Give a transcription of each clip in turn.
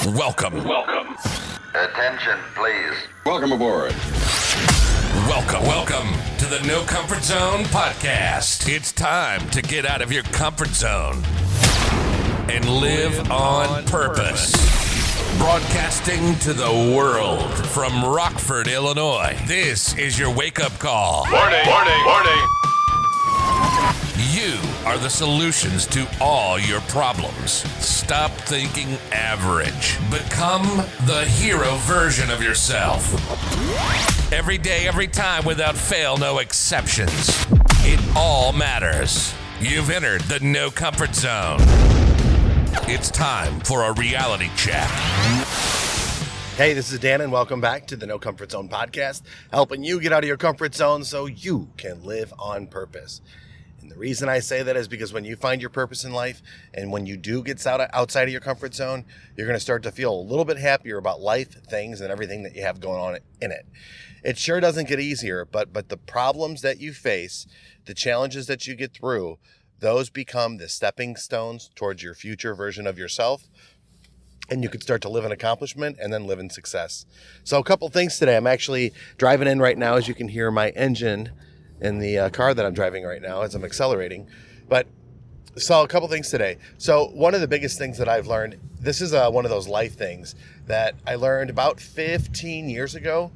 Welcome. Attention, please. Welcome aboard. Welcome to the No Comfort Zone podcast. It's time to get out of your comfort zone and live on purpose. Broadcasting to the world from Rockford, Illinois. This is your wake-up call. Warning. You are the solutions to all your problems. Stop thinking average. Become the hero version of yourself. Every day, every time, without fail, no exceptions. It all matters. You've entered the No Comfort Zone. It's time for a reality check. Hey, this is Dan, and welcome back to the No Comfort Zone podcast, helping you get out of your comfort zone so you can live on purpose. And the reason I say that is because when you find your purpose in life, and when you do get outside of your comfort zone, you're going to start to feel a little bit happier about life, things, and everything that you have going on in it. It sure doesn't get easier, but the problems that you face, the challenges that you get through, those become the stepping stones towards your future version of yourself. And you could start to live in accomplishment and then live in success. So a couple things today. I'm actually driving in right now, as you can hear my engine in the car that I'm driving right now as I'm accelerating. So a couple things today. So one of the biggest things that I've learned, this is one of those life things that I learned about 15 years ago.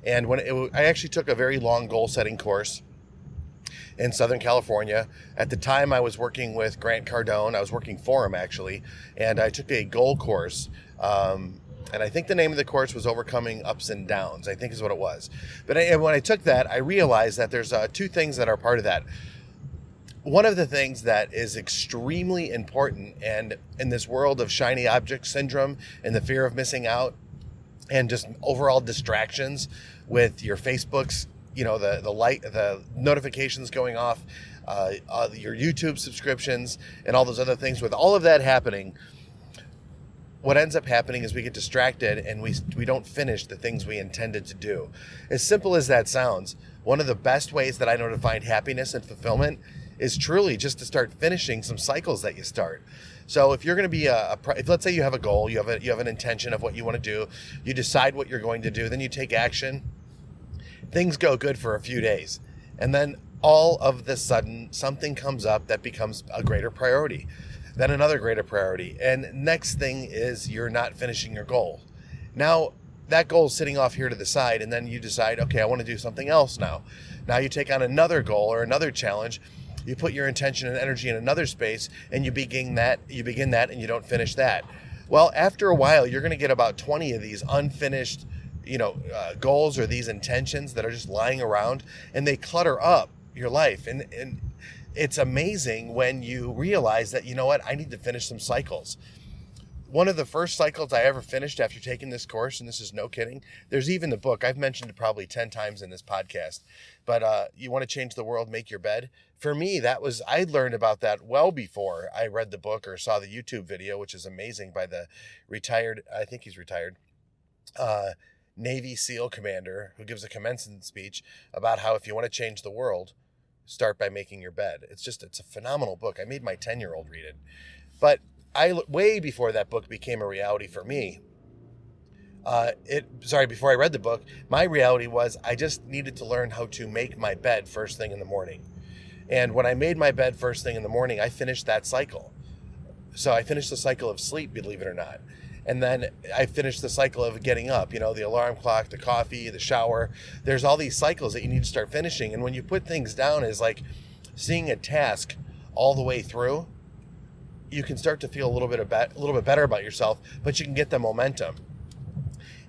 And I actually took a very long goal setting course in Southern California. At the time, I was working with Grant Cardone. I was working for him, actually. And I took a goal course. And I think the name of the course was Overcoming Ups and Downs, I think is what it was. But when I took that, I realized that there's two things that are part of that. One of the things that is extremely important, and in this world of shiny object syndrome and the fear of missing out and just overall distractions with your Facebooks, the notifications going off, your YouTube subscriptions, and all those other things. With all of that happening, what ends up happening is we get distracted and we don't finish the things we intended to do. As simple as that sounds, one of the best ways that I know to find happiness and fulfillment is truly just to start finishing some cycles that you start. So if you're going to be if let's say you have a goal, you have an intention of what you want to do, you decide what you're going to do, then you take action. Things go good for a few days, and then all of the sudden something comes up that becomes a greater priority, then another greater priority, and next thing is you're not finishing your goal. Now that goal is sitting off here to the side, and then you decide, okay, I want to do something else now. Now you take on another goal or another challenge. You put your intention and energy in another space, and you begin that, and you don't finish that. Well, after a while, you're going to get about 20 of these unfinished goals or these intentions that are just lying around, and they clutter up your life. And it's amazing when you realize that, you know what, I need to finish some cycles. One of the first cycles I ever finished after taking this course, and this is no kidding, there's even the book, I've mentioned it probably 10 times in this podcast, but You Want to Change the World, Make Your Bed. For me, I learned about that well before I read the book or saw the YouTube video, which is amazing, by the retired, I think he's retired, Navy SEAL commander, who gives a commencement speech about how if you want to change the world, start by making your bed. It's a phenomenal book. I made my 10-year-old read it. But way before that book became a reality for me, before I read the book, my reality was I just needed to learn how to make my bed first thing in the morning. And when I made my bed first thing in the morning, I finished that cycle. So I finished the cycle of sleep, believe it or not. And then I finished the cycle of getting up, the alarm clock, the coffee, the shower. There's all these cycles that you need to start finishing. And when you put things down as like seeing a task all the way through, you can start to feel a little bit better about yourself, but you can get the momentum.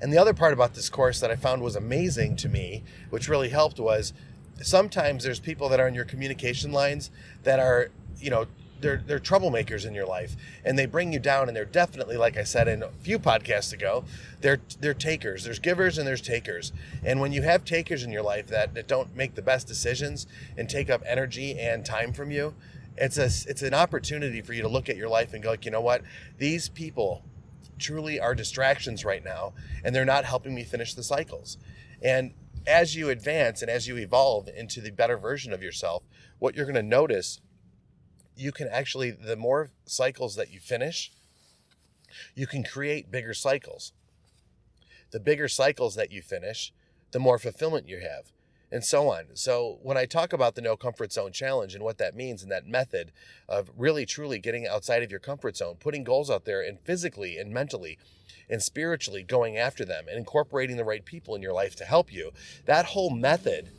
And the other part about this course that I found was amazing to me, which really helped, was sometimes there's people that are in your communication lines that are, they're troublemakers in your life, and they bring you down, and they're definitely, like I said in a few podcasts ago, they're takers. There's givers and there's takers. And when you have takers in your life that don't make the best decisions and take up energy and time from you, it's an opportunity for you to look at your life and go, like, you know what? These people truly are distractions right now, and they're not helping me finish the cycles. And as you advance and as you evolve into the better version of yourself, what you're going to notice, you can actually, the more cycles that you finish, You can create bigger cycles. The bigger cycles that you finish, the more fulfillment you have, and so on. So when I talk about the No Comfort Zone Challenge and what that means and that method of really truly getting outside of your comfort zone, putting goals out there and physically and mentally and spiritually going after them and incorporating the right people in your life to help you, that whole method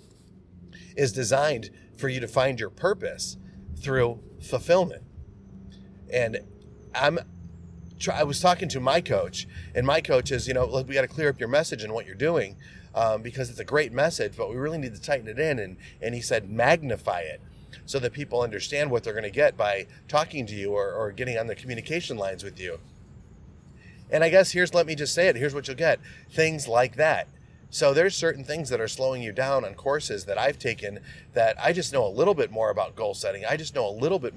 is designed for you to find your purpose through fulfillment. And I was talking to my coach, and my coach is, look, we got to clear up your message and what you're doing, because it's a great message, but we really need to tighten it in. And he said, magnify it so that people understand what they're going to get by talking to you or getting on the communication lines with you. And I guess let me just say it. Here's what you'll get. Things like that. So there's certain things that are slowing you down on courses that I've taken that I just know a little bit more about goal setting. I just know a little bit,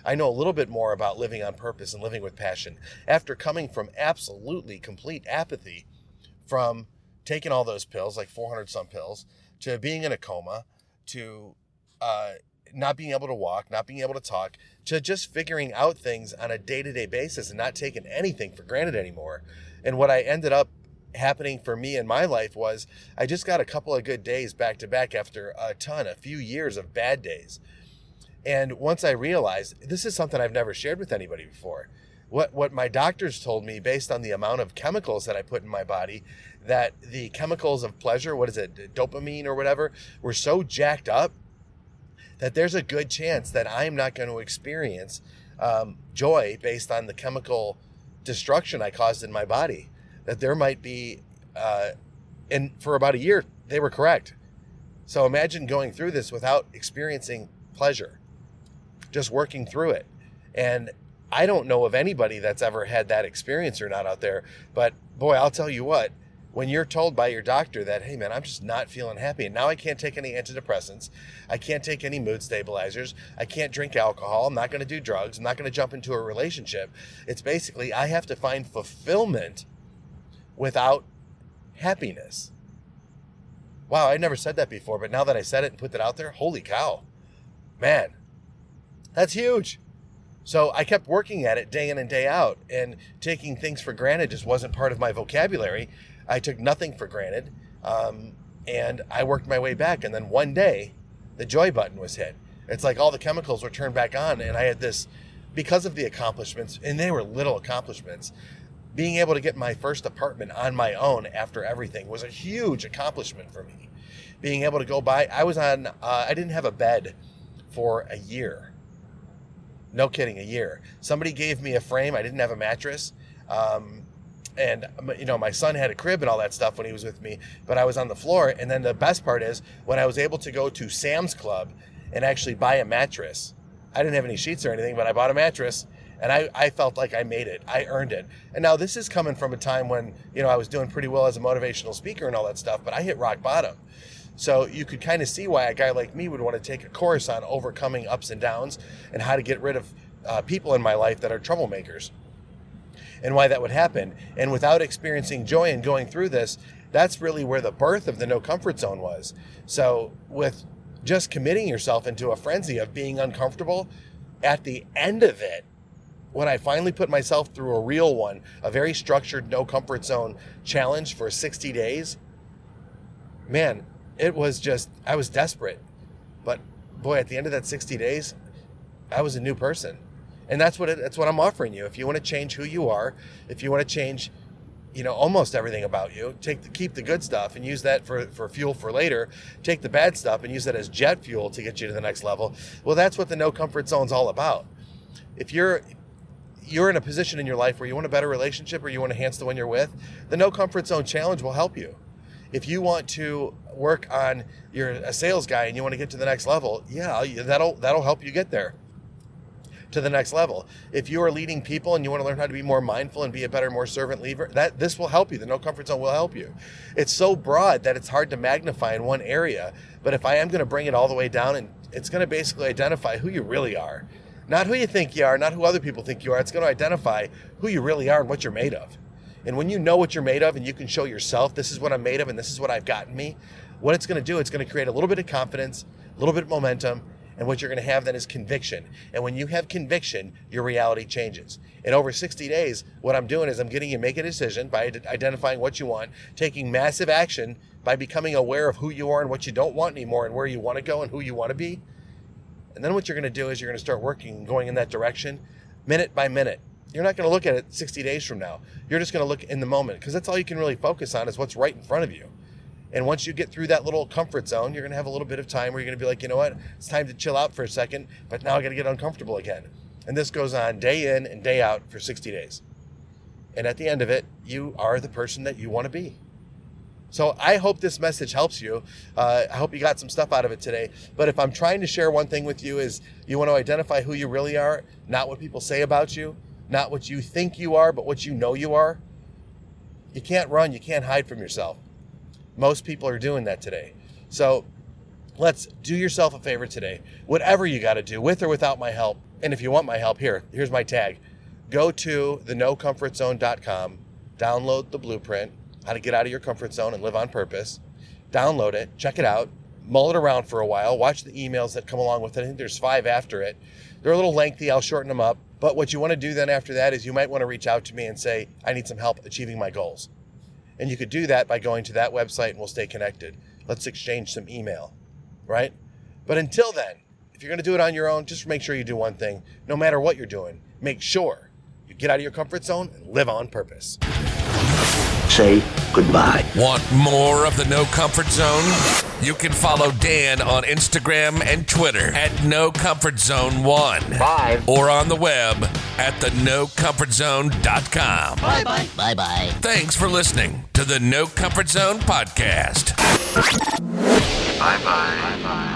I know a little bit more about living on purpose and living with passion. After coming from absolutely complete apathy, from taking all those pills, like 400 some pills, to being in a coma, to not being able to walk, not being able to talk, to just figuring out things on a day-to-day basis and not taking anything for granted anymore. And what I ended up happening for me in my life was I just got a couple of good days back to back after a few years of bad days. And once I realized, this is something I've never shared with anybody before. What my doctors told me, based on the amount of chemicals that I put in my body, that the chemicals of pleasure, dopamine or whatever, were so jacked up that there's a good chance that I'm not going to experience joy based on the chemical destruction I caused in my body. That there might be, and for about a year, they were correct. So imagine going through this without experiencing pleasure, just working through it. And I don't know of anybody that's ever had that experience or not out there, but boy, I'll tell you what, when you're told by your doctor that, hey man, I'm just not feeling happy, and now I can't take any antidepressants, I can't take any mood stabilizers, I can't drink alcohol, I'm not going to do drugs, I'm not going to jump into a relationship. It's basically, I have to find fulfillment without happiness. Wow, I never said that before, but now that I said it and put that out there, holy cow, man, that's huge. So I kept working at it day in and day out, and taking things for granted just wasn't part of my vocabulary. I took nothing for granted, and I worked my way back. And then one day, the joy button was hit. It's like all the chemicals were turned back on, and I had this, because of the accomplishments, and they were little accomplishments, being able to get my first apartment on my own after everything was a huge accomplishment for me. Being able to go by, I didn't have a bed for a year. No kidding, a year. Somebody gave me a frame. I didn't have a mattress. And my son had a crib and all that stuff when he was with me, but I was on the floor. And then the best part is when I was able to go to Sam's Club and actually buy a mattress. I didn't have any sheets or anything, but I bought a mattress. And I felt like I made it. I earned it. And now this is coming from a time when, I was doing pretty well as a motivational speaker and all that stuff, but I hit rock bottom. So you could kind of see why a guy like me would want to take a course on overcoming ups and downs and how to get rid of people in my life that are troublemakers, and why that would happen. And without experiencing joy and going through this, that's really where the birth of the No Comfort Zone was. So with just committing yourself into a frenzy of being uncomfortable, at the end of it, when I finally put myself through a real one, a very structured No Comfort Zone challenge for 60 days, man, it was just, I was desperate. But boy, at the end of that 60 days, I was a new person. And that's what I'm offering you. If you want to change who you are, if you want to change, almost everything about you, keep the good stuff and use that for fuel for later, take the bad stuff and use that as jet fuel to get you to the next level. Well, that's what the No Comfort Zone's all about. If you're in a position in your life where you want a better relationship or you want to enhance the one you're with, the No Comfort Zone Challenge will help you. If you want to work on, you're a sales guy and you want to get to the next level, that'll help you get there to the next level. If you are leading people and you want to learn how to be more mindful and be a better, more servant leader, this will help you. The No Comfort Zone will help you. It's so broad that it's hard to magnify in one area, but if I am going to bring it all the way down, and it's going to basically identify who you really are. Not who you think you are, not who other people think you are. It's going to identify who you really are and what you're made of. And when you know what you're made of and you can show yourself, this is what I'm made of and this is what I've gotten me, what it's going to do, it's going to create a little bit of confidence, a little bit of momentum, And what you're going to have then is conviction. And when you have conviction, your reality changes. In over 60 days, what I'm doing is I'm getting you to make a decision by identifying what you want, taking massive action by becoming aware of who you are and what you don't want anymore and where you want to go and who you want to be. And then what you're going to do is you're going to start working and going in that direction minute by minute. You're not going to look at it 60 days from now. You're just going to look in the moment because that's all you can really focus on is what's right in front of you. And once you get through that little comfort zone, you're going to have a little bit of time where you're going to be like, you know what, it's time to chill out for a second, but now I got to get uncomfortable again. And this goes on day in and day out for 60 days. And at the end of it, you are the person that you want to be. So I hope this message helps you. I hope you got some stuff out of it today. But if I'm trying to share one thing with you is you want to identify who you really are, not what people say about you, not what you think you are, but what you know you are. You can't run, you can't hide from yourself. Most people are doing that today. So let's do yourself a favor today. Whatever you got to do, with or without my help. And if you want my help, here's my tag. Go to thenocomfortzone.com, download the blueprint, how to get out of your comfort zone and live on purpose. Download it, check it out, mull it around for a while, watch the emails that come along with it. I think there's 5 after it. They're a little lengthy, I'll shorten them up. But what you want to do then after that is you might want to reach out to me and say, I need some help achieving my goals. And you could do that by going to that website and we'll stay connected. Let's exchange some email, right? But until then, if you're going to do it on your own, just make sure you do one thing. No matter what you're doing, make sure you get out of your comfort zone and live on purpose. Say goodbye. Want more of the No Comfort Zone? You can follow Dan on Instagram and Twitter at NoComfortZone1. Bye. Or on the web at thenocomfortzone.com. Bye-bye. Bye-bye. Thanks for listening to the No Comfort Zone podcast. Bye-bye. Bye-bye.